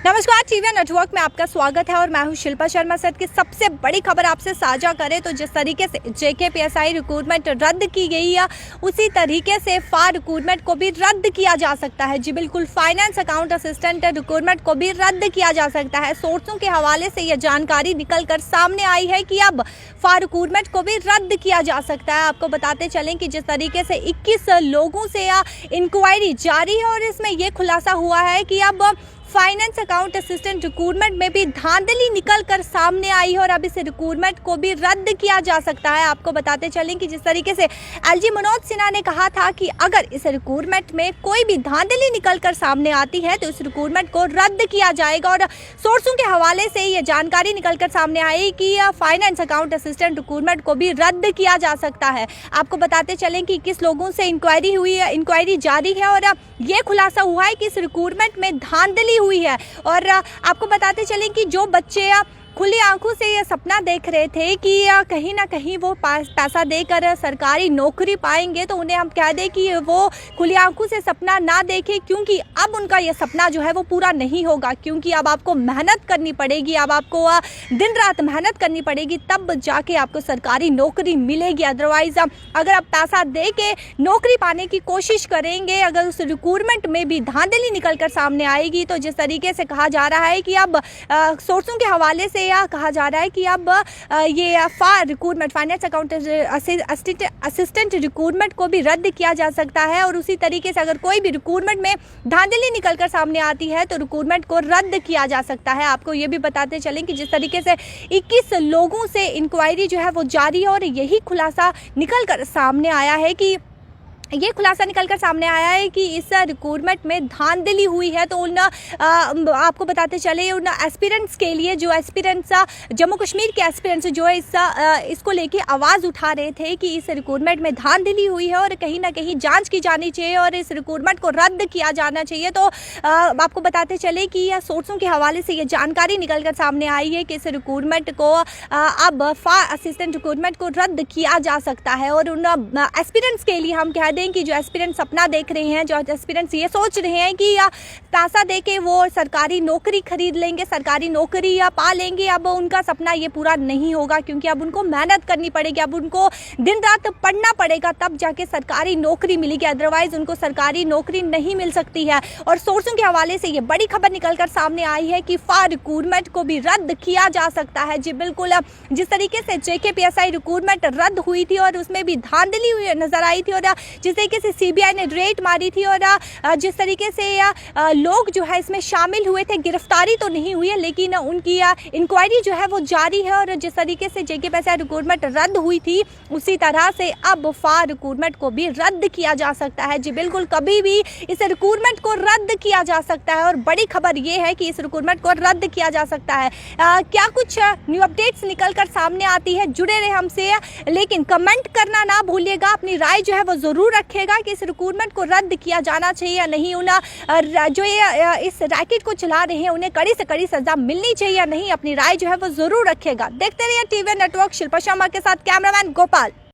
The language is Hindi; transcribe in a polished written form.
नमस्कार, टीवी नेटवर्क में आपका स्वागत है और मैं हूं शिल्पा शर्मा। सर की सबसे बड़ी खबर आपसे साझा करें तो जिस तरीके से जेकेपीएसआई रिक्रूटमेंट रद्द की गई है, उसी तरीके से फार रिक्रूटमेंट को भी रद्द किया जा सकता है। जी बिल्कुल, फाइनेंस अकाउंट असिस्टेंट रिक्रूटमेंट को भी रद्द किया जा सकता है। सोर्सों के हवाले से यह जानकारी निकल कर सामने आई है कि अब फार रिक्रूटमेंट को भी रद्द किया जा सकता है। आपको बताते चलें कि जिस तरीके से 21 लोगों से इंक्वायरी जारी है और इसमें यह खुलासा हुआ है कि अब फाइनेंस अकाउंट असिस्टेंट रिक्रूटमेंट में भी धांधली निकल कर सामने आई है और अब इस रिक्रूटमेंट को भी रद्द किया जा सकता है। आपको बताते चलें कि जिस तरीके से एलजी मनोज सिन्हा ने कहा था कि अगर इस रिक्रूटमेंट में कोई भी धांधली निकल कर सामने आती है तो इस रिक्रूटमेंट को रद्द किया जाएगा। और सोर्सों के हवाले से ये जानकारी निकल कर सामने आई कि फाइनेंस अकाउंट असिस्टेंट रिक्रूटमेंट को भी रद्द किया जा सकता है। आपको बताते चलें कि किस लोगों से इंक्वायरी हुई है, इंक्वायरी जारी है और ये खुलासा हुआ है कि इस रिक्रूटमेंट में धांधली हुई है। और आपको बताते चलें कि जो बच्चे खुली आंखों से ये सपना देख रहे थे कि कहीं ना कहीं वो पैसा देकर सरकारी नौकरी पाएंगे, तो उन्हें हम कह दें कि वो खुली आंखों से सपना ना देखें, क्योंकि अब उनका ये सपना जो है वो पूरा नहीं होगा। क्योंकि अब आपको मेहनत करनी पड़ेगी, अब आपको दिन रात मेहनत करनी पड़ेगी, तब जाके आपको सरकारी नौकरी मिलेगी। अदरवाइज अगर आप पैसा दे के नौकरी पाने की कोशिश करेंगे, अगर उस रिक्रूटमेंट में भी धांधली निकल कर सामने आएगी, तो जिस तरीके से कहा जा रहा है कि अब सोर्सों के हवाले से कहा जा रहा है कि अब ये for recruitment, finance account assistant recruitment को भी रद्द किया जा सकता है। और उसी तरीके से अगर कोई भी रिक्रूटमेंट में धांधली निकलकर सामने आती है तो रिक्रूटमेंट को रद्द किया जा सकता है। आपको ये भी बताते चलें कि जिस तरीके से 21 लोगों से इंक्वायरी जो है वो जारी है और यही खुलासा निकलकर सामने आया है कि इस रिक्रूटमेंट में धांधली हुई है। तो उन आपको बताते चले उन एस्पिरेंट्स के लिए, जो एस्पिरेंट्स जम्मू कश्मीर के एस्पिरेंट्स जो है इसको लेके आवाज़ उठा रहे थे कि इस रिक्रूटमेंट में धांधली हुई है और कहीं ना कहीं जांच की जानी चाहिए और इस रिक्रूटमेंट को रद्द किया जाना चाहिए। तो आपको बताते चले कि सोर्सों के हवाले से ये जानकारी निकल कर सामने आई है कि इस रिक्रूटमेंट को अब फार असिस्टेंट रिक्रूटमेंट को रद्द किया जा सकता है। और उन एस्पिरेंट्स के लिए हम कह दें कि जो एस्पिरेंट सपना देख रहे हैं, जो एस्पिरेंट्स ये सोच रहे हैं कि पैसा देके वो सरकारी नौकरी खरीद लेंगे, सरकारी नौकरी या पा लेंगे, अब उनका सपना ये पूरा नहीं होगा। क्योंकि अब उनको मेहनत करनी पड़ेगी, अब उनको दिन रात पढ़ना पड़ेगा, तब जाके सरकारी नौकरी मिलेगी। अदरवाइज उनको सरकारी नौकरी नहीं मिल सकती है। और सोर्सों के हवाले से ये बड़ी खबर निकलकर सामने आई है कि फार रिक्रूटमेंट को भी रद्द किया जा सकता है। जी बिल्कुल, जिस तरीके से जेकेपीएसआई रिक्रूटमेंट रद्द हुई थी और उसमें भी धांधली हुई नजर आई थी और जिस तरीके से सीबीआई ने रेड मारी थी और जिस तरीके से लोग जो है इसमें शामिल हुए थे, गिरफ्तारी तो नहीं हुई है लेकिन उनकी इंक्वायरी जो है वो जारी है। और जिस तरीके से जेकेपीएसआई रिक्रूटमेंट रद्द हुई थी, उसी तरह से अब फार रिक्रूटमेंट को भी रद्द किया जा सकता है। जी बिल्कुल, कभी भी इस रिक्रूटमेंट को रद्द किया जा सकता है और बड़ी खबर ये है कि इस रिक्रूटमेंट को रद्द किया जा सकता है। क्या कुछ न्यू अपडेट्स निकल कर सामने आती है, जुड़े रहे हमसे, लेकिन कमेंट करना ना भूलिएगा, अपनी राय जो है वो जरूर रखेगा कि इस रिक्रूटमेंट को रद्द किया जाना चाहिए या नहीं। जो ये इस रैकेट को चला रहे हैं उन्हें कड़ी से कड़ी सजा मिलनी चाहिए या नहीं, अपनी राय जो है वो जरूर रखेगा। देखते रहिए टीवी नेटवर्क, शिल्पा शर्मा के साथ कैमरामैन गोपाल।